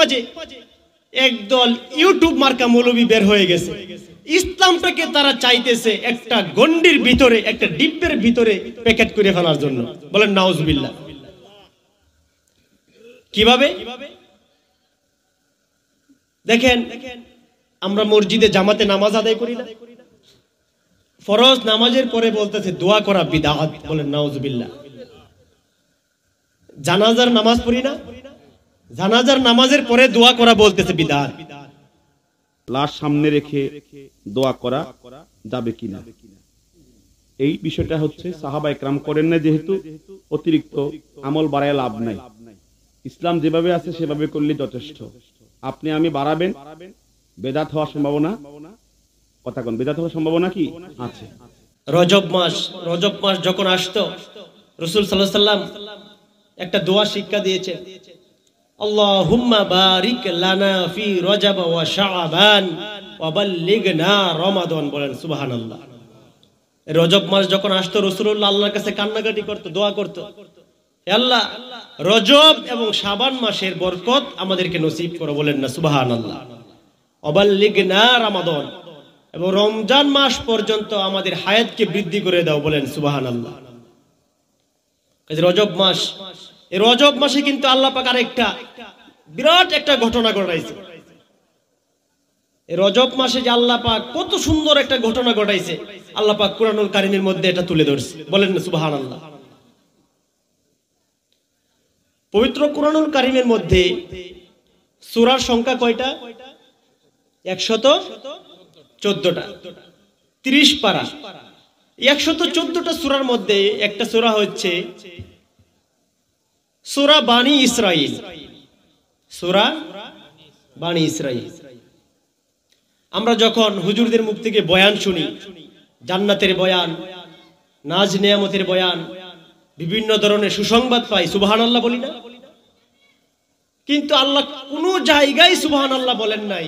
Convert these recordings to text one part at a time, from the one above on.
মাঝে একদল ইউটিউব মার্কা মৌলবী বের হয়ে গেছে। ইসলামটাকে তারা চাইতেছে একটা গন্ডির ভিতরে, একটা ডিব্বের ভিতরে প্যাকেট করে ফেলার জন্য। বলেন নাউজুবিল্লাহ। কিভাবে? দেখেন, আমরা মসজিদে জামাতে নামাজ আদায় করি না? ফরজ নামাজের পরে বলতেছে দোয়া করা বিদআত। বলেন নাউজুবিল্লাহ। জানাজার নামাজ পড়ি না? জানাজার নামাজের পরে দোয়া করা বলতেছে বিদআত। লাশ সামনে রেখে দোয়া করা যাবে কিনা, এই বিষয়টা হচ্ছে সাহাবা একরাম করেন না, যেহেতু অতিরিক্ত আমল বাড়ায় লাভ নাই। ইসলাম যেভাবে আছে সেভাবে করলে যথেষ্ট। আপনি আমি বাড়াবেন, বেদাত হওয়ার সম্ভাবনা, কথা কোন বেদাত হওয়ার সম্ভাবনা কি আছে? রজব মাস যখন আসতো, রাসূল সাল্লাল্লাহু আলাইহি ওয়াসাল্লাম একটা দোয়া শিক্ষা দিয়েছেন, আল্লাহুম্মা বারিক লানা ফি রজব ওয়া শাবান ওয়া বাল্লিগনা রমাদান। বলেন সুবহানাল্লাহ। রজব মাস যখন আসতো, রাসূলুল্লাহ আল্লাহর কাছে কান্নাকাটি করত, দোয়া করত, হে আল্লাহ, রজব এবং শাবান মাসের বরকত আমাদেরকে নসিব করো। বলেন না সুবহানাল্লাহ। ওয়া বাল্লিগনা রমাদান, এবং রমজান মাস পর্যন্ত আমাদের হায়াতকে বৃদ্ধি করে দাও। বলেন সুবহানাল্লাহ। রজব মাস, এই রজব মাসে কিন্তু আল্লাহ পাক আরেকটা বিরাট একটা ঘটনা ঘটাইছে। এই রজব মাসে যে আল্লাহ পাক কত সুন্দর একটা ঘটনা ঘটাইছে, আল্লাহ পাক কুরআনুল কারীমের মধ্যে এটা তুলে ধরছে। বলেন না সুবহানাল্লাহ। পবিত্র কুরআনুল কারীমের মধ্যে সূরার সংখ্যা কয়টা? 114টা, 30 পারা। 114টা সূরার মধ্যে একটা সূরা হচ্ছে সূরা বানী ইসরাইল। সূরা বানী ইসরাইল। আমরা যখন হুজুরদের মুখ থেকে বয়ান শুনি, জান্নাতের বয়ান, নাজ নেয়ামতের বয়ান, বিভিন্ন ধরনের সুসংবাদ পাই, সুবহানাল্লাহ বলি না? কিন্তু আল্লাহ কোনো জায়গায় সুবহানাল্লাহ বলেন নাই।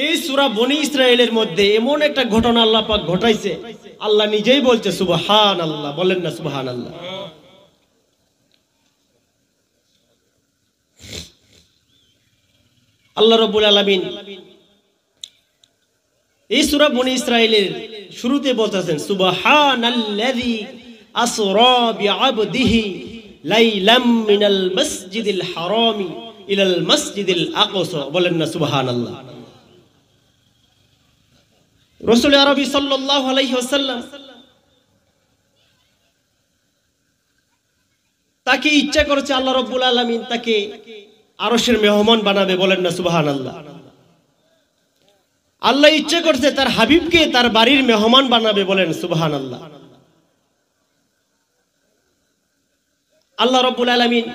এই সূরা বনী ইসরাইলের মধ্যে এমন একটা ঘটনা আল্লাহ পাক ঘটাইছে, আল্লাহ নিজেই বলছে সুবহানাল্লাহ। বলেন না সুবহানাল্লাহ। আল্লাহ রাব্বুল আলামিন এই সূরা বনী ইসরাইলের শুরুতে বলতেছেন সুবহানাল্লাযী আসরা বিআবদিহি লাইলাম মিনাল মাসজিদিল হারামি ইলাল মাসজিদিল আকসা। বলেন না সুবহানাল্লাহ। রাসূল আরবি সাল্লাল্লাহু আলাইহি ওয়াসাল্লাম তাকে ইচ্ছা করেছে আল্লাহ রাব্বুল আলামিন তাকে আরশের মেহমান বানাবে। বলেন না সুবহানাল্লাহ। আল্লাহ ইচ্ছা করছে তার হাবিবকে তার বাড়ির মেহমান বানাবে। বলেন সুবহানাল্লাহ। আল্লাহ রাব্বুল আলামিন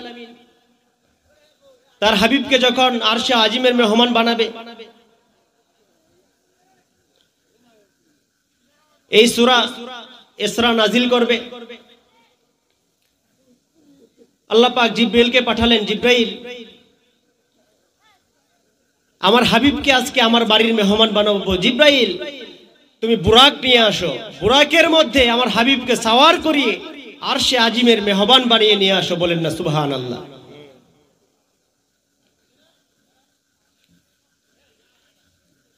তার হাবিবকে যখন আরশে আজিমের মেহমান বানাবে, এই সূরা ইসরা নাজিল করবে। আল্লাহ পাক জিব্রাইলকে পাঠালেন, জিব্রাইল, আমার হাবিবকে আজকে আমার বাড়ির মেহমান বানাবো। জিব্রাইল, তুমি বুরাক নিয়ে আসো, বুরাকের মধ্যে আমার হাবিবকে সাওয়ার করিয়ে আরশে আজিমের মেহমান বানিয়ে নিয়ে আসো। বলেন না সুবহানাল্লাহ।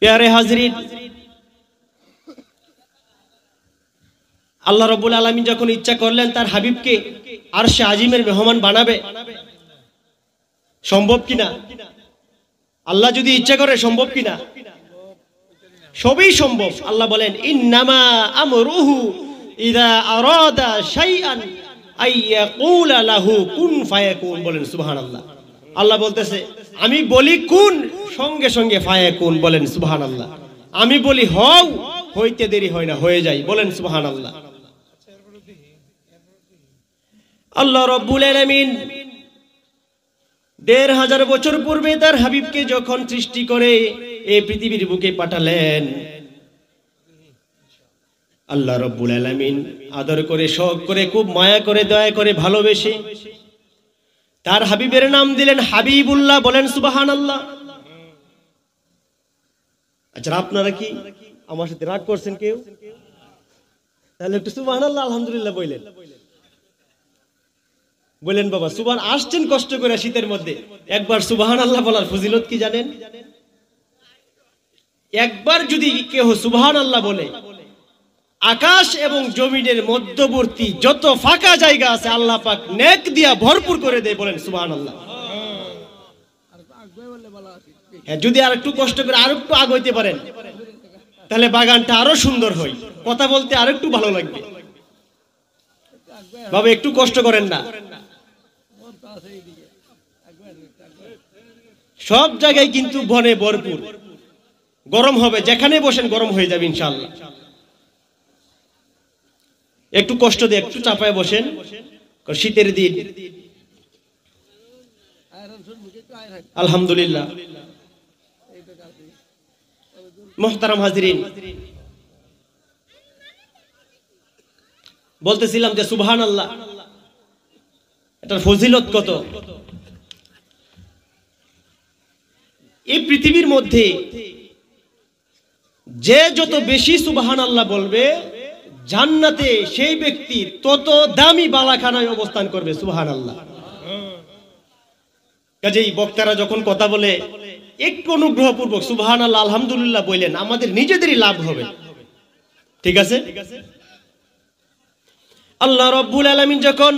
প্যারে হাজরিন, আল্লাহ রাব্বুল আলামিন যখন ইচ্ছা করলেন তার হাবিবকে আরশে আজিমের মেহমান বানাবে, সম্ভব কিনা? আল্লাহ যদি ইচ্ছা করে সম্ভব কিনা? সবই সম্ভব। আল্লাহ বলেন ইন্নামা আমরুহু ইযা আরাদা শাইআন আইয়াকুলা লাহু কুন ফায়াকুন। বলেন সুবহানাল্লাহ। আল্লাহ বলতেছে আমি বলি কুন, সঙ্গে সঙ্গে ফায়াকুন। বলেন সুবহানাল্লাহ। আমি বলি হও, হইতে দেরি হয় না, হয়ে যায়। বলেন সুবহানাল্লাহ। আল্লাহ রাব্বুল আলামিন ১৫০০ বছর পূর্বে তার হাবিবকে যখন সৃষ্টি করে এই পৃথিবীর বুকে পাঠালেন, আল্লাহ রাব্বুল আলামিন আদর করে, শোক করে, খুব মায়া করে, দয়া করে, ভালোবেসে তার হাবিবের নাম দিলেন হাবিবুল্লাহ। বলেন সুবহানাল্লাহ। আচ্ছা, আপনারা কি আমার সাথে রাগ করছেন কেউ? তাহলে একটু সুবহানাল্লাহ আলহামদুলিল্লাহ বলেন। বলেন বাবা, সুবহান আসছেন কষ্ট করে শীতের মধ্যে, একবার সুবহানাল্লাহ বলার ফজিলত কি জানেন? একবার যদি কেউ সুবহানাল্লাহ বলে, আকাশ এবং জমিনের মধ্যবর্তী যত ফাঁকা জায়গা আছে আল্লাহ পাক নেক দিয়া ভরপুর করে দেয়। বলেন সুবহানাল্লাহ। হ্যাঁ, যদি আর একটু কষ্ট করে আর একটু আগাইতে পারেন তাহলে বাগানটা আরো সুন্দর হয়, কথা বলতে আর একটু ভালো লাগবে। বাবা একটু কষ্ট করেন না, সব জায়গায় কিন্তু বনে ভরপুর, গরম হবে, যেখানে বসেন গরম হয়ে যাবে ইনশাআল্লাহ। একটু কষ্ট দিয়ে একটু চাপায় বসেন, শীতের দিন। আলহামদুলিল্লাহ। মুহতারাম হাজিরিন, বলতেছিলাম যে সুবহানাল্লাহ এটার ফজিলত কত। এই পৃথিবীর মধ্যে যে যত বেশি সুবহানাল্লাহ বলবে জান্নাতে সেই ব্যক্তি তত দামি বালাখানায় অবস্থান করবে। সুবহানাল্লাহ। কাজেই বক্তারা যখন কথা বলে একটু অনুগ্রহপূর্বক সুবহানাল্লাহ আলহামদুলিল্লাহ বললেন, আমাদের নিজেদেরই লাভ হবে। ঠিক আছে? আল্লাহ রাব্বুল আলামিন যখন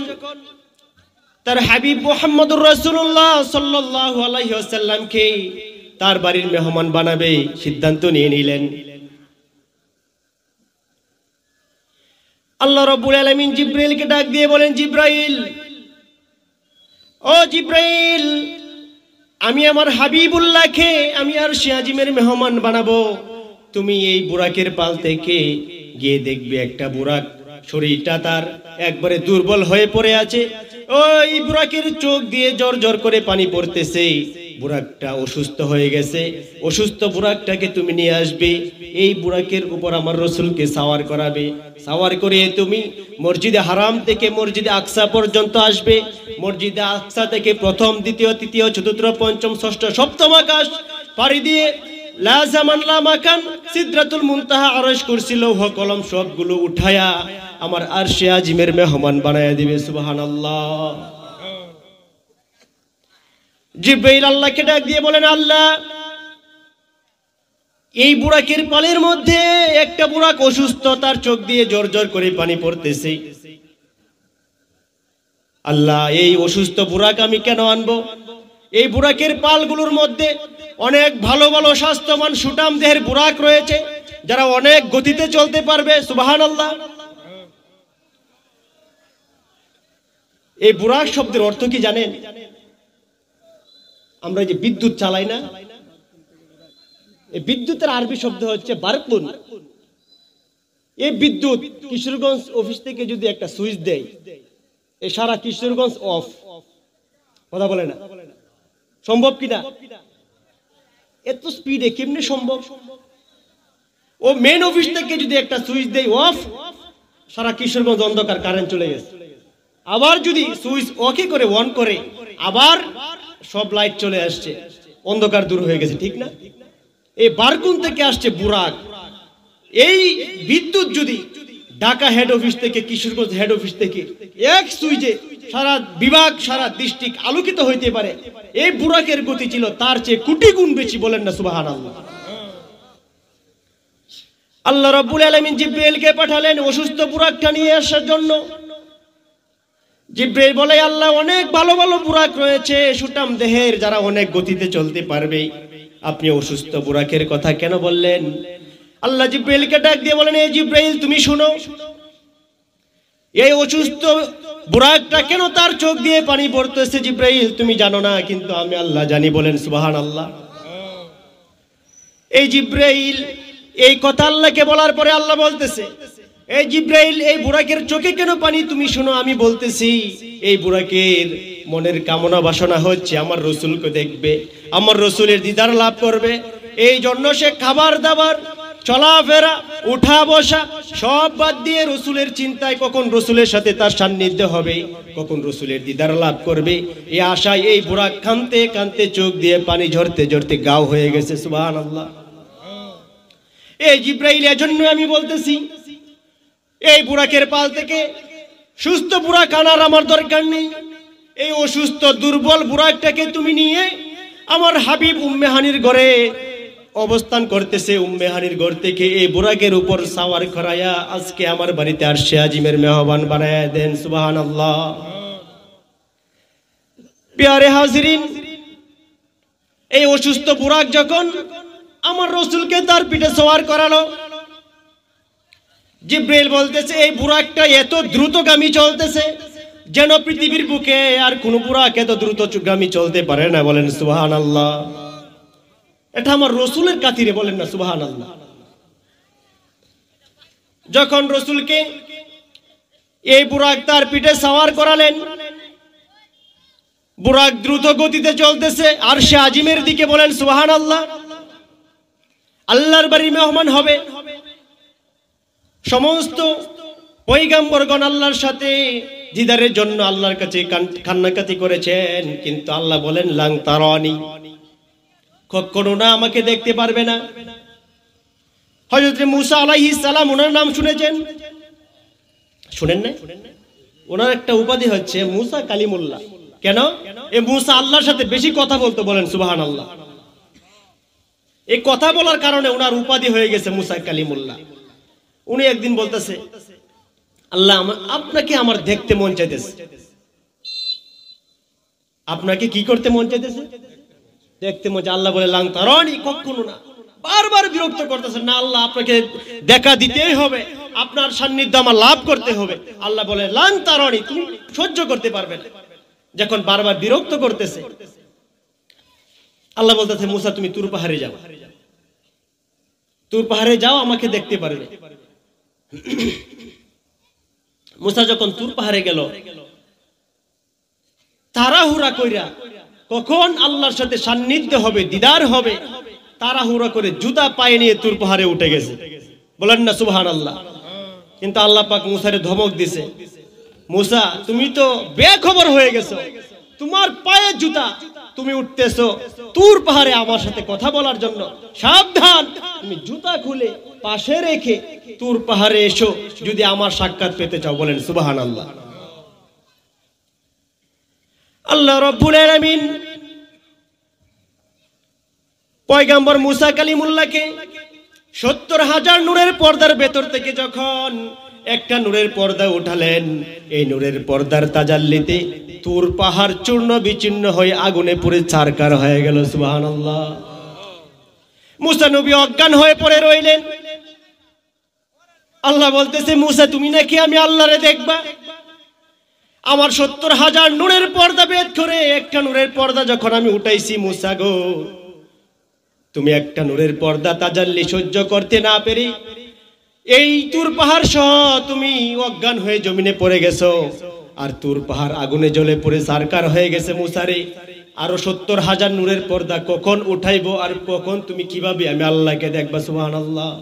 তার হাবিব মুহাম্মদুর রাসূলুল্লাহ সাল্লাল্লাহু আলাইহি ওয়াসাল্লামকে তার বাড়ির মেহমান বানাবে সিদ্ধান্ত নিয়ে নিলেন, আল্লাহ রাব্বুল আলামিন জিবরাইলকে ডাক দিয়ে বলেন, জিবরাইল, ও জিবরাইল, আমি আমার হাবিবুল্লাহকে আমি আরশে আজিমের মেহমান বানাবো। তুমি এই বুরাকের পাল থেকে গিয়ে দেখবে একটা বুরাক শরীরটা তার একবারে দুর্বল হয়ে পড়ে আছে, ওই বুরাকের চোখ দিয়ে জর জর করে পানি পড়তেছে, বুরাকটা অসুস্থ হয়ে গেছে। অসুস্থ বুরাকটাকে তুমি নিয়ে আসবে, এই বুরাকের উপর আমার রাসূলকে সাওয়ার করাবে। সাওয়ার করে তুমি মসজিদে হারাম থেকে মসজিদে আকসা পর্যন্ত আসবে। মসজিদে আকসা থেকে প্রথম, দ্বিতীয়, তৃতীয়, চতুর্থ, পঞ্চম, ষষ্ঠ, সপ্তম আকাশ পাড়ি দিয়ে লা জামান লা মাকান, সিদরাতুল মুনতাহা, আরশ, কুরসি, লৌহ কলম সবগুলো উঠায়া আমার আরশে আজিমের মেহমান বানায়া দিবে। সুবহানাল্লাহ। জিবরাইল আল্লাহকে ডাক দিয়ে বলেন, আল্লাহ, এই বুরাকের পালের মধ্যে একটা বুরাক অসুস্থ, তার চোখ দিয়ে জোর জোর করে পানি পড়তেছে। আল্লাহ, এই অসুস্থ বুরাক আমি কেন আনবো? এই বুরাকের পালগুলোর মধ্যে অনেক ভালো ভালো স্বাস্থ্যবান সুঠাম দেহের বুরাক রয়েছে, যারা অনেক গতিতে চলতে পারবে। সুবহানাল্লাহ। এই বুরাক শব্দের অর্থ কি জানেন? আমরা যে বিদ্যুৎ চালাই না, এই বিদ্যুতের আরবি শব্দ হচ্ছে বারকুন। এই বিদ্যুৎ কিশোরগঞ্জ অফিস থেকে যদি একটা সুইচ দেয়, এই সারা কিশোরগঞ্জ অফ। কথা বলে না? সম্ভব কিনা? এত স্পিডে কেমনে সম্ভব? ও মেন অফিস থেকে যদি একটা সুইচ দেয় অফ, সারা কিশোরগঞ্জ অন্ধকার, কারেন্ট চলে গেছে। আবার যদি সুইচ ওকে করে অন করে, আবার সব লাইট চলে আসছে, অন্ধকার দূর হয়ে গেছে। ঠিক না? এই বারকুন থেকে আসছে বুরাক। এই বিদ্যুৎ যদি ঢাকা হেড অফিস থেকে, কিশোরগঞ্জ হেড অফিস থেকে এক সুইচে সারা বিভাগ, সারা ডিস্ট্রিক্ট আলোকিত হইতে পারে, এই বুরাকের গতি ছিল তার চেয়ে কোটি গুণ বেশি। বলেন না সুবহানাল্লাহ। আল্লাহ রাব্বুল আলামিন জিবরাইলকে পাঠালেন অসুস্থ বুরাকটা নিয়ে আসার জন্য। জিবরাইল বলে, আল্লাহ, অনেক ভালো ভালো বুরাক রয়েছে সুঠাম দেহের, যারা অনেক গতিতে চলতে পারবে, আপনি অসুস্থ বুরাকের কথা কেন বললেন? আল্লাহ জিবরাইলকে ডাক দিয়ে বলেন, এই জিবরাইল, তুমি শুনো, এই অসুস্থ বুরাকটা কেন তার চোখ দিয়ে পানি পড়তেছে? জিবরাইল, তুমি জানো না, কিন্তু আমি আল্লাহ জানি। বলেন সুবহানাল্লাহ। এই জিবরাইল এই কথা আল্লাহকে বলার পরে আল্লাহ বলতেছে, এই জিবরাইল, এই বুরাকের চোখে কেন পানি? তুমি শুনো, আমি বলতেছি, এই বুরাকের মনের কামনা বাসনা হচ্ছে আমার রাসূলকে দেখবে, আমার রাসূলের দিদার লাভ করবে। এই জন্য সে খাবার দাবার, চলাফেরা, উঠা বসা সব বাদ দিয়ে রাসূলের চিন্তায়, কখন রাসূলের সাথে তার সান্নিধ্য হবে, কখন রাসূলের দিদার লাভ করবে, এই আশায় এই বুরাক কাঁদতে কাঁদতে চোখ দিয়ে পানি ঝরতে ঝরতে গাও হয়ে গেছে। সুবহানাল্লাহ। এই জিবরাইল, এজন্য আমি বলতেছি, এই বুরাকের পাল থেকে সুস্থ বুরাক আনার আমার দরকার নেই। এই অসুস্থ দুর্বল বুরাকটাকে তুমি নিয়ে আমার হাবিব উম্মে হানির ঘরে অবস্থান করতেছে। উম্মে হানির ঘর থেকে এই বুরাকের উপর সাওয়ার করায়া আজকে আমার বাড়িতে আরশে আজিমের মেহমান বানায়া দেন। সুবহানাল্লাহ। প্যারে হাজিরিন, এই অসুস্থ বুরাক যখন আমার রাসূলকে তার পিঠে সওয়ার করালো, জিব্রাইল বলতেছে এই বুরাকটা এত দ্রুতগামী চলতেছে যেন পৃথিবীর বুকে আর কোন বুরাক এত দ্রুতগামী চলতে পারে না। বলেন সুবহানাল্লাহ। এটা আমার রাসূলের খাতিরে বলেন না সুবহানাল্লাহ। যখন রাসূলকে এই বুরাক তার পিঠে সওয়ার করালেন, বুরাক দ্রুত গতিতে চলতেছে আরশে আজিমের দিকে। বলেন সুবহানাল্লাহ। আল্লাহর বাড়ির মেহমান হবে। সমস্ত পয়গম্বরগণ আল্লাহর সাথে দিদারের জন্য আল্লাহর কাছে কান্নাকাটি করেছেন, কিন্তু আল্লাহ বলেন লাং তারানি, কখনো না আমাকে দেখতে পারবে না। হযরত মুসা আলাইহিস সালাম, ওনার নাম শুনেছেন? শুনেন না? ওনার একটা উপাধি হচ্ছে মুসা কালিমুল্লাহ। কেন? এই মুসা আল্লাহর সাথে বেশি কথা বলতো। বলেন সুবহানাল্লাহ। এই কথা বলার কারণে ওনার উপাধি হয়ে গেছে মুসা কালিমুল্লাহ। উনি একদিন বলতেছে, আল্লাহ আপনাকে আমার দেখতে মন চাইতেছে। আপনাকে কি করতে মন চাইতেছে? দেখতে মন চাই। আল্লাহ বলে লাং তারানি, কখনো না। বারবার বিরক্ত করতেছে, না আল্লাহ আপনাকে দেখা দিতেই হবে, আপনার সান্নিধ্য আমার লাভ করতে হবে। আল্লাহ বলে লাং তারানি, তুমি সহ্য করতে পারবে না। যখন বারবার বিরক্ত করতেছে, আল্লাহ বলতেছে মুসা তুমি তুর পাহাড়ে যাও, তুর পাহাড়ে যাও, আমাকে দেখতে পারবে। মুসা যখন তুর পাহাড়ে গেল, তাড়াহুড়া কইরা কখন আল্লাহর সাথে সান্নিধ্য হবে, দিদার হবে, তাড়াহুড়া করে জুতা পায়ে নিয়ে তুর পাহাড়ে উঠে গেছে। বলেন না সুবহানাল্লাহ। কিন্তু আল্লাহ পাক মুসারে ধমক দিছে, মুসা তুমি তো বেখবর হয়ে গেছো, তোমার পায়ে জুতা, তুমি উঠতেছো তুর পাহাড়ে আমার সাথে কথা বলার জন্য। সাবধান, তুমি জুতা খুলে পাশে রেখে তুর পাহাড়ে এসো যদি আমার সাক্ষাৎ পেতে চাও। বলেন সুবহানাল্লাহ। আল্লাহ রাব্বুল আলামিন পয়গম্বর মুসা কালিমুল্লাহকে ৭০,০০০ নূরের পর্দার ভেতর থেকে যখন একটা নূরের পর্দা উঠালেন, এই নূরের পর্দার তাজাল্লিতে তুর পাহাড় চূর্ণ বিচূর্ণ হয়ে আগুনে পুড়ে ছারখার হয়ে গেল। সুবহানাল্লাহ। মুসা নবী অজ্ঞান হয়ে পড়ে রইলেন। আল্লাহ বলতেছে মুসা তুমি নাকি আমি আল্লাহরে দেখবা? আমার ৭০,০০০ নূরের পর্দা ভেদ করে একটা নূরের পর্দা যখন আমি উঠাইছি, মুসা গো তুমি একটা নূরের পর্দা তাজাল্লি সহ্য করতে না পেরে এই তুর পাহাড় সহ তুমি অজ্ঞান হয়ে জমিনে পড়ে গেছো, আর তুর পাহাড় আগুনে জ্বলে পড়ে ছারখার হয়ে গেছে। মুসারে আরো ৭০,০০০ নূরের পর্দা কখন উঠাইবো আর কখন তুমি কিভাবে আমি আল্লাহকে দেখবা? সুবহানাল্লাহ।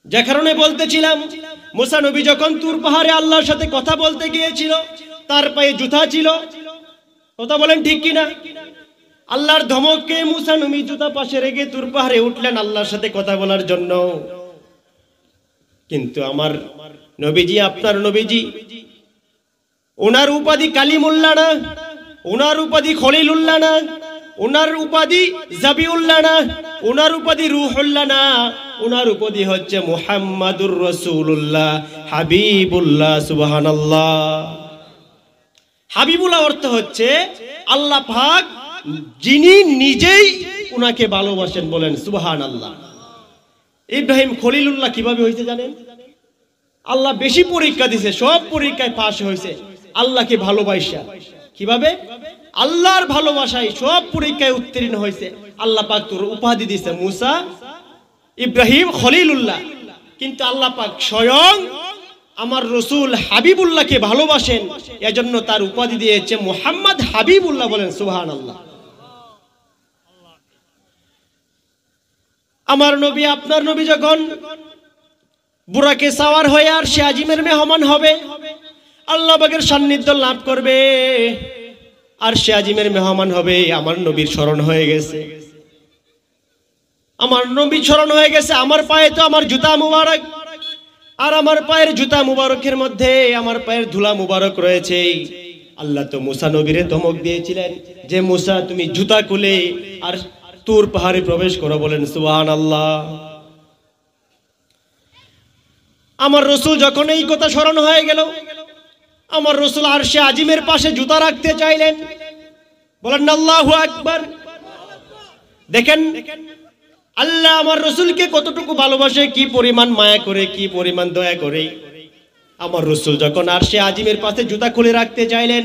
যে কারণে বলতেছিলাম, মুসা নবী যখন তুর পাহাড়ে আল্লাহর সাথে কথা বলতে গিয়েছিল, তার পায়ে জুতা ছিল। কথা বলেন ঠিক কিনা? আল্লাহর ধমককে মুসা নবী জুতা পাশে রেখে তুর পাহাড়ে উঠলেন আল্লাহর সাথে কথা বলার জন্য। কিন্তু আমার নবীজি, আপনার নবীজি, ওনার উপাধি কালিমুল্লাহ না, ওনার উপাধি খলিলুল্লাহ না, ওনার উপাধি জাবিউল্লাহ না, ওনার উপাধি রূহুল্লাহ না, ওনার উপাধি হচ্ছে মুহাম্মাদুর রাসূলুল্লাহ, হাবিবুল্লাহ। সুবহানাল্লাহ। হাবিবুল্লাহ অর্থ হচ্ছে আল্লাহ পাক যিনি নিজেই উনাকে ভালোবাসেন। বলেন সুবহানাল্লাহ। ইব্রাহিম খলিলুল্লাহ কিভাবে হয়েছে জানেন? আল্লাহ বেশি পরীক্ষা দিছে, সব পরীক্ষায় পাশ হয়েছে আল্লাহকে ভালোবাসা। কিভাবে? আল্লাহর ভালোবাসায় সব পরীক্ষায় উত্তীর্ণ হয়েছে। আল্লাহ পাক তোর উপাধি দিছে মুসা, ইব্রাহিম, খলিলুল্লাহ। কিন্তু আল্লাহ পাক স্বয়ং আমার রসুল হাবিবুল্লাহকে ভালোবাসেন, এজন্য তার উপাধি দিয়েছে মুহাম্মদ হাবিবুল্লাহ। বলেন সুবহানাল্লাহ। আমার নবী, আপনার নবী যখন বুরাকে সাওয়ার হয়ে আর সে আজিমের মেহমান হবে, আল্লাহ পাকের সান্নিধ্য লাভ করবে, আর সে আজিমের মেহমান হবে, আমার নবীর স্মরণ হয়ে গেছে। আমার নবী স্মরণ হয়ে গেছে, আমার পায়ে তো আমার জুতা মুবারক, আর আমার পায়ের জুতা মুবারকের মধ্যে আমার পায়ের ধুলা মুবারক রয়েছে। আল্লাহ তো মুসা নবীরে ধমক দিয়েছিলেন যে মুসা তুমি জুতা খুলে আর তুর পাহাড়ে প্রবেশ করো, বলেন সুবহানাল্লাহ। আমার রসুল যখন এই কথা স্মরণ হয়ে গেল, আমার রসুল আরশে আজিমের পাশে জুতা রাখতে চাইলেন, বলেন আল্লাহু আকবার। দেখেন আল্লাহ আমার রসুলকে কতটুকু ভালোবাসে, কি পরিমাণ মায়া করে, কি পরিমাণ দয়া করে। আমার রসুল যখন আরশে আজিমের পাশে জুতা খুলে রাখতে চাইলেন,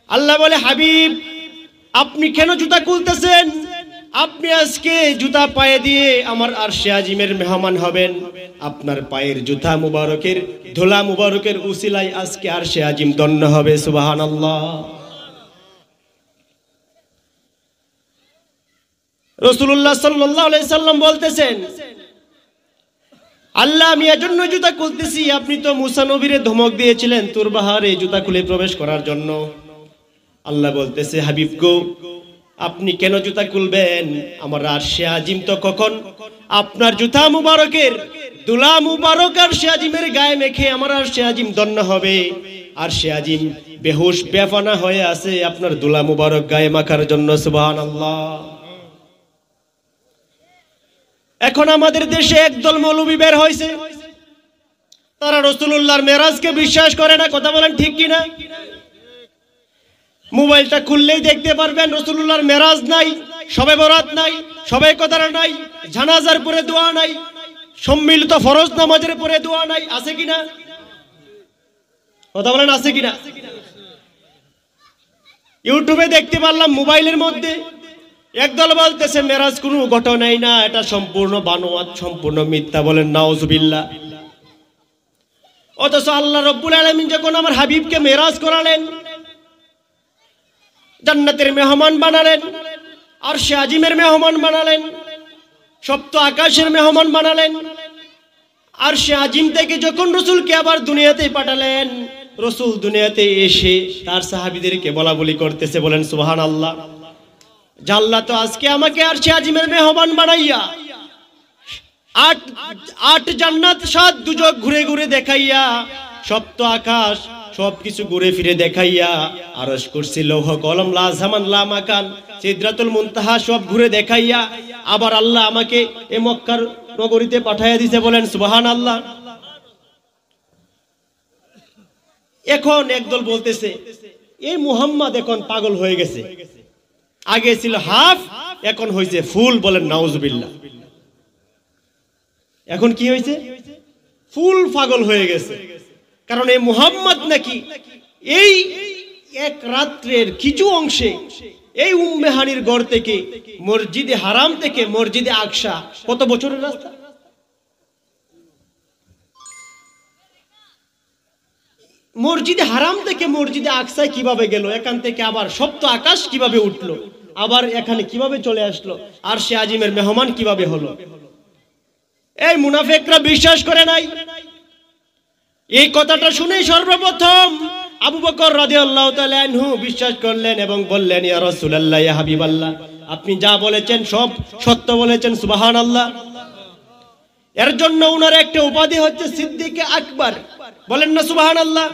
আল্লাহ বলে হাবিব আপনি কেন জুতা খুলতেছেন? আপনি আজকে জুতা পায়ে দিয়ে আমার আরশে আজিমের মেহমান হবেন। আপনার পায়ের জুতা মুবারকের ধুলা মুবারকের উসিলায় আজকে আরশে আজিম ধন্য হবে, সুবহানাল্লাহ। রাসূলুল্লাহ সাল্লাল্লাহু আলাইহি সাল্লাম বলতেছেন আল্লাহ আমি এজন্য জুতা খুলতেছি, আপনি তো মুসা নবীরে ধমক দিয়েছিলেন তুর পাহাড়ে জুতা খুলে প্রবেশ করার জন্য। আল্লাহ বলতেছে হাবিব গো আপনি কেন জুতা খুলবেন? আমার আরশে আজিম তো কখন আপনার জুতা মুবারকের দুলা মুবারক আরশে আজিমের গায়ে মেখে আমার আরশে আজিম ধন্য হবে। আরশে আজিম বেহুশ বেফানা হয়ে আছে আপনার দুলা মুবারক গায়ে মাখার জন্য, সুবহানাল্লাহ। এখন আমাদের দেশে একদল মৌলবী বের হয়েছে, তারা রাসূলুল্লাহর মেরাজকে বিশ্বাস করে না। কথা বলেন ঠিক কিনা? মোবাইলটা খুললেই দেখতে পারবেন রাসূলুল্লাহর মেরাজ নাই, শবে বরাত নাই, শবে কদর নাই, জানাজার পরে দোয়া নাই, সম্মিলিত ফরজ নামাজের পরে দোয়া নাই। আছে কিনা? কথা বলেন আছে কিনা? ইউটিউবে দেখতে পারলাম মোবাইলের মধ্যে একদল বলতেছে মেরাজ কোনো ঘটনাই না, এটা সম্পূর্ণ বানোয়াট, সম্পূর্ণ মিথ্যা, বলেন নাউজুবিল্লাহ। অথচ আল্লাহ রাব্বুল আলামিন যখন আমার হাবিবকে মেরাজ করালেন, জান্নাতের মেহমান বানালেন, আরশে আজিমের মেহমান বানালেন, সপ্ত আকাশের মেহমান বানালেন, আরশে আজিম থেকে যখন রাসূলকে আবার দুনিয়াতে পাঠালেন, রাসূল দুনিয়াতে এসে তার সাহাবীদেরকে বলা বলি করতেছে, বলেন সুবহানাল্লাহ। আল্লাহ তো আজকে আমাকে আরশে আজিমের মেহমান বানাইয়া আট জান্নাত 7 দুজক ঘুরে ঘুরে দেখাইয়া, সপ্ত আকাশ সবকিছু ঘুরে ফিরে দেখাইয়া, আরশ কুরসি লৌহ কলম লা জামান লা মাকান সিদরাতুল মুনতাহা সব ঘুরে দেখাইয়া আবার আল্লাহ আমাকে এই মক্কার নগরীতে পাঠাইয়া দিয়েছে, বলেন সুবহানাল্লাহ। এখন একদল বলতেছে এই মুহাম্মদ এখন পাগল হয়ে গেছে, আগে ছিল হাফ এখন হয়েছে ফুল, বলেন নাউজুবিল্লাহ। এখন কি হয়েছে? ফুল পাগল হয়ে গেছে। কারণ এই মুহাম্মদ নাকি এই এক রাত্রের কিছু অংশে এই উম্মে হানির ঘর থেকে মসজিদে হারাম থেকে মসজিদে আকসা কত বছরের রাস্তা? মসজিদে হারাম থেকে মসজিদে আকসায় কিভাবে গেল, এখান থেকে আবার সপ্ত আকাশ কিভাবে উঠলো, আবার এখানে কিভাবে চলে আসলো, আর সে আজিমের মেহমান কিভাবে হলো? এই মুনাফিকরা বিশ্বাস করে নাই। এই কথাটা শুনে সর্বপ্রথম আবু বকর রাদিয়াল্লাহু তাআলা আনহু বিশ্বাস করলেন এবং বললেন ইয়া রাসূলুল্লাহ, ইয়া হাবিবাল্লাহ, আপনি যা বলেছেন সব সত্য বলেছেন, সুবহানাল্লাহ। এর জন্য ওনার একটা উপাধি হচ্ছে সিদ্দিকে আকবর, বলেন না সুবহানাল্লাহ।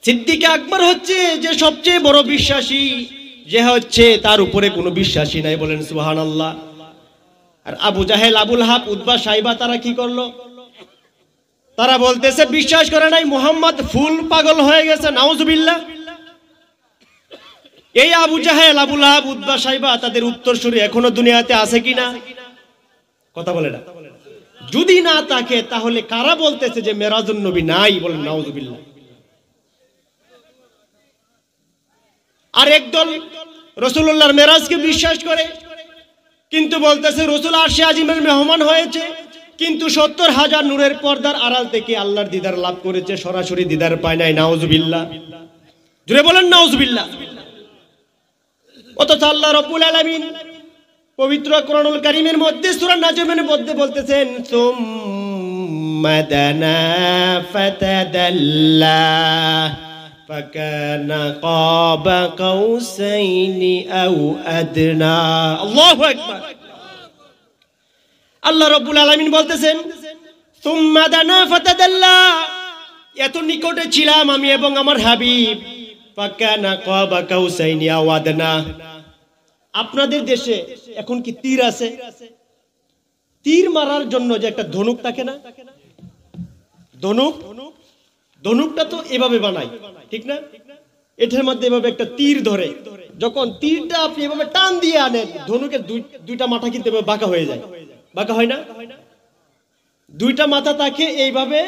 সিদ্দিকে আকবর হচ্ছে যে সবচেয়ে বড় বিশ্বাসী, যে হচ্ছে তার উপরে কোনো বিশ্বাসী নাই, বলেন সুবহানাল্লাহ। আর আবু জাহেল, আবুল হাব, উতবা, সাইবা তারা কি করলো? তারা বলতেছে বিশ্বাস করে নাই মুহাম্মদ ফুল পাগল হয়ে গেছে, নাউজুবিল্লাহ। এই আবু জাহেল, আবুল হাব, উতবা, সাইবা তাদের উত্তরসূরি এখনো দুনিয়াতে আছে কিনা? কথা বলে না। যদি না থাকে তাহলে কারা বলতেছে যে মেরাজুন নবী নাই, বলেন নাউজুবিল্লাহ। আর একদল রাসূলুল্লাহর মেরাজকে বিশ্বাস করে কিন্তু বলতেছে রাসূল আরশে আজিমের মেহমান হয়েছে, কিন্তু ৭০,০০০ নূরের পর্দার আড়াল থেকে আল্লাহর দিদার লাভ করেছে, সরাসরি দিদার পায় নাই, নাউজুবিল্লাহ। জুড়ে বলেন নাউজুবিল্লাহ। অথচ আল্লাহ রাব্বুল আলামিন পবিত্র কোরআনুল কারীমের মধ্যে সূরা নাজমের মধ্যে বলতেছেন সুম্মা দানা ফাতাদাল্লা ফাকানা কাবা কাউসাইনি আও আদনা। আল্লাহু আকবার। আল্লাহ রাব্বুল আলামিন বলতেছেন সুম্মা দানা ফাতাদাল্লা, এত নিকটে ছিলাম আমি এবং আমার হাবিব। ফাকানা কাবা কাউসাইনি আও আদনা। আপনাদের দেশে এখন কি তীর আছে? তীর মারার জন্য যে একটা ধনুক থাকে না, ধনুকটা তো এভাবে বানাই, ঠিক না? এটার মধ্যে এভাবে একটা তীর ধরে, যখন তীরটা আপনি এভাবে টান দিয়ে আনেন, ধনুকের দুইটা মাথা কিন্তু এভাবে বাঁকা হয়ে যায়। বাঁকা হয় না? দুইটা মাথা থাকে এইভাবে,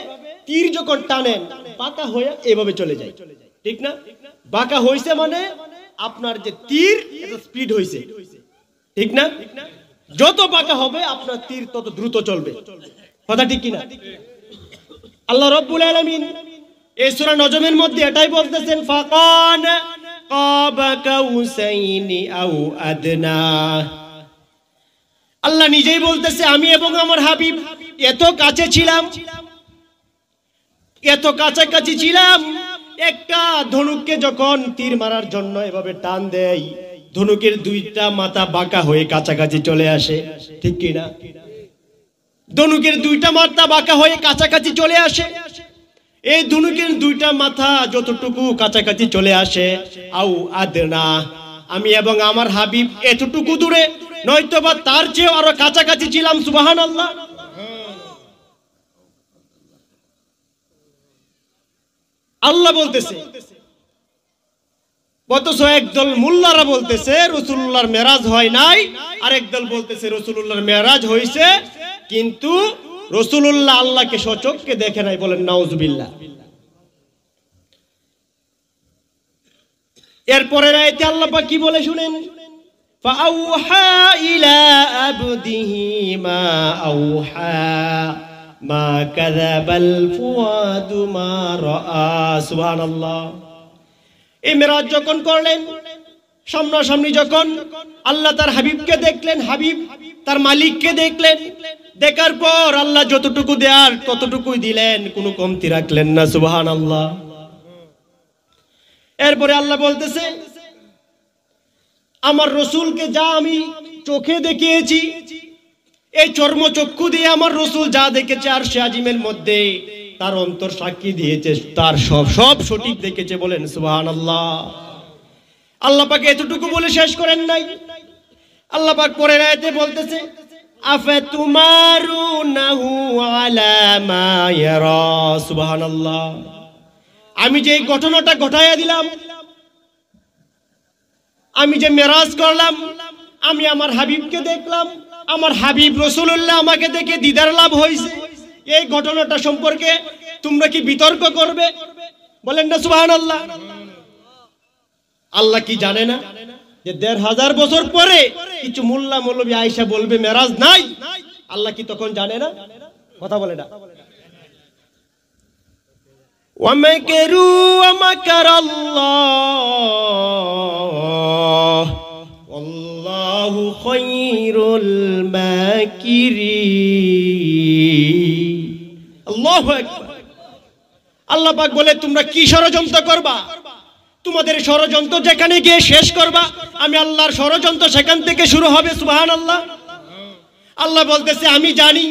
তীর যখন টানেন বাঁকা হয়ে এভাবে চলে যায়, ঠিক না? বাঁকা হয়েছে মানে আপনার যে তীর এটা স্পিড হয়েছে, ঠিক না? যত বাঁকা হবে আপনার তীর তত দ্রুত চলবে, কথা ঠিক কিনা? আল্লাহ রাব্বুল আলামিন এই সূরা নজমের মধ্যে এটাই বলতেছেন, ফাকান কাবা কাউসাইনি আও আদনা। আল্লাহ নিজেই বলতেছে আমি এবং আমার হাবিব এত কাছে ছিলাম, এত কাছাকাছি ছিলাম, একটা ধনুককে যখন তীর মারার জন্য এভাবে টান দেয়, ধনুকের দুইটা মাথা বাঁকা হয়ে কাছাকাছি চলে আসে, ঠিক কিনা? ধনুকের দুইটা মাথা বাঁকা হয়ে কাছাকাছি চলে আসে। এই ধনুকের দুইটা মাথা যতটুকু কাছাকাছি চলে আসে, আও আদনা, আমি এবং আমার হাবিব এতটুকু দূরে, নয়তোবা তার চেয়ে আরো কাছাকাছি ছিলাম। সুবহানাল্লাহ। আল্লাহ বলতেছে, অথচ একদল মুল্লারা বলতেছে রাসূলুল্লাহর মেরাজ হয় নাই, আর একদল বলতেছে রাসূলুল্লাহর মেরাজ হয়েছে, কিন্তু রাসূলুল্লাহ আল্লাহকে সচক্ষে দেখে নাই। বলেন নাউজুবিল্লাহ। এরপরের আয়াতে আল্লাহ পাক কি বলে শুনেন, ফাআউহা ইলা আবদিহি মা আউহা মা কাযাবাল ফুয়াদু মা রাআ। সুবহানাল্লাহ। এই মেরাজ যখন করলেন, সামনাসামনি যখন আল্লাহ তার হাবিবকে দেখলেন, হাবিব তার মালিককে দেখলেন, দেখার পর আল্লাহ যতটুকু দেয়ার ততটুকুই দিলেন, কোনো কমতি রাখলেন না। সুবহানাল্লাহ। এরপরে আল্লাহ বলতেছে, আমার রসুলকে যা আমি চোখে দেখিয়েছি, এই চর্মচক্ষু দিয়ে আমার রসুল যা দেখেছে আরশে আজিমের মধ্যে, তার অন্তর সাক্ষী দিয়েছে, তার সব সঠিক দেখেছে। বলেন সুবহানাল্লাহ। আল্লাহ পাক এতটুকু বলে শেষ করেন নাই। আল্লাহ পাক পরের আয়াতে বলতেছে, আফাতুমারুনাহু আলা মা ইয়ারা। সুবহানাল্লাহ। আমি যে ঘটনাটা ঘটাইয়া দিলাম, আমি যে মেরাজ করলাম, আমি আমার হাবিবকে দেখলাম, আমার হাবিব রাসূলুল্লাহ আমাকে দেখে দিদার লাভ হয়েছে, এই ঘটনাটা সম্পর্কে তোমরা কি বিতর্ক করবে? বলেন না সুবহানাল্লাহ। আল্লাহ কি জানে না যে ১৫০০ বছর পরে কিছু মোল্লা মৌলবী আয়েশা বলবে মেরাজ নাই? আল্লাহ কি তখন জানে না? কথা বলে না। ওয়ামাকারু ওয়ামাকারাল্লাহ ওয়াল্লাহু খায়রুল মাকিরিন। আল্লাহু আকবার। আল্লাহ পাক বলে, তোমরা কি ষড়যন্ত্র করবা? তোমাদের ষড়যন্ত্র যেখানে গিয়ে শেষ করবা, আমি আল্লাহর ষড়যন্ত্র সেখান থেকে শুরু হবে। সুবহানাল্লাহ। আল্লাহ বলতেছে, আমি জানি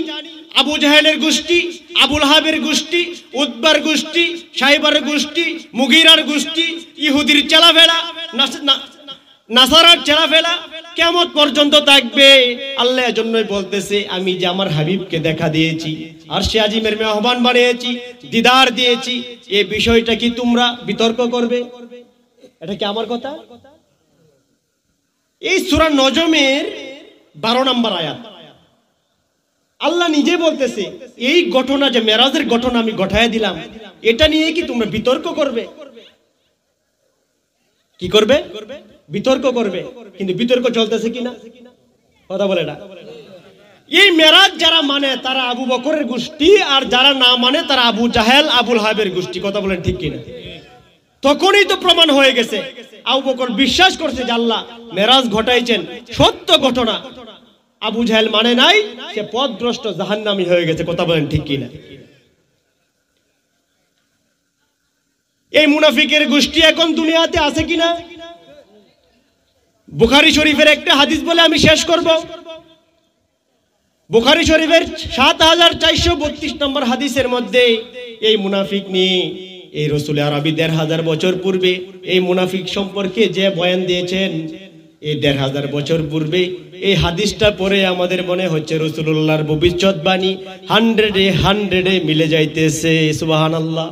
আবু জাহেলের গোষ্ঠী, আবুল হাবের গোষ্ঠী, উতবার গোষ্ঠী, সাইবার গোষ্ঠী, মুগিরার গোষ্ঠী, ইহুদির চেলাফেলা, নাসারার চেলাফেলা কিয়ামত পর্যন্ত থাকবে। আল্লাহ এজন্যই বলতেছে, আমি যে আমার হাবিবকে দেখা দিয়েছি, আরশে আজিমের মেহমান বানিয়েছি, দিদার দিয়েছি, এই বিষয়টা কি তোমরা বিতর্ক করবে? এটা কি আমার কথা? এই সূরা নজমের 12 নম্বর আয়াত। আল্লাহ নিজে বলতেছে, এই ঘটনা যে মেরাজের ঘটনা আমি ঘটায় দিলাম, এটা নিয়ে কি তোমরা বিতর্ক করবে? কি করবে? বিতর্ক করবে। কিন্তু বিতর্ক চলতেছে কিনা? কথা বলে না। এই মেরাজ যারা মানে তারা আবু বকরের গোষ্ঠী, আর যারা না মানে তারা আবু জাহেল, আবুল হাবের গোষ্ঠী। কথা বলেন ঠিক কিনা? তখনই তো প্রমাণ হয়ে গেছে, আবু বকর বিশ্বাস করছে যে আল্লাহ মেরাজ ঘটাইছেন, সত্য ঘটনা। আবু জাহেল মানে নাই, সে পথভ্রষ্ট জাহান্নামী হয়ে গেছে। কথা বলেন ঠিক কিনা? এই মুনাফিকের গোষ্ঠী এখন দুনিয়াতে আছে কিনা? বুখারী শরীফের একটা হাদিস বলে আমি শেষ করব। বুখারী শরীফের ৭৪৩২ নম্বর হাদিসের মধ্যে এই মুনাফিক নিয়ে এই রাসূল আরবি ১৫০০ বছর পূর্বে এই মুনাফিক সম্পর্কে যে বয়ান দিয়েছেন, এই ১৫০০ বছর পূর্বে এই হাদিসটা পড়ে আমাদের মনে হচ্ছে রাসূলুল্লাহর ভবিষ্যৎবাণী 100-এ মিলে যাইতেছে। সুবহানাল্লাহ।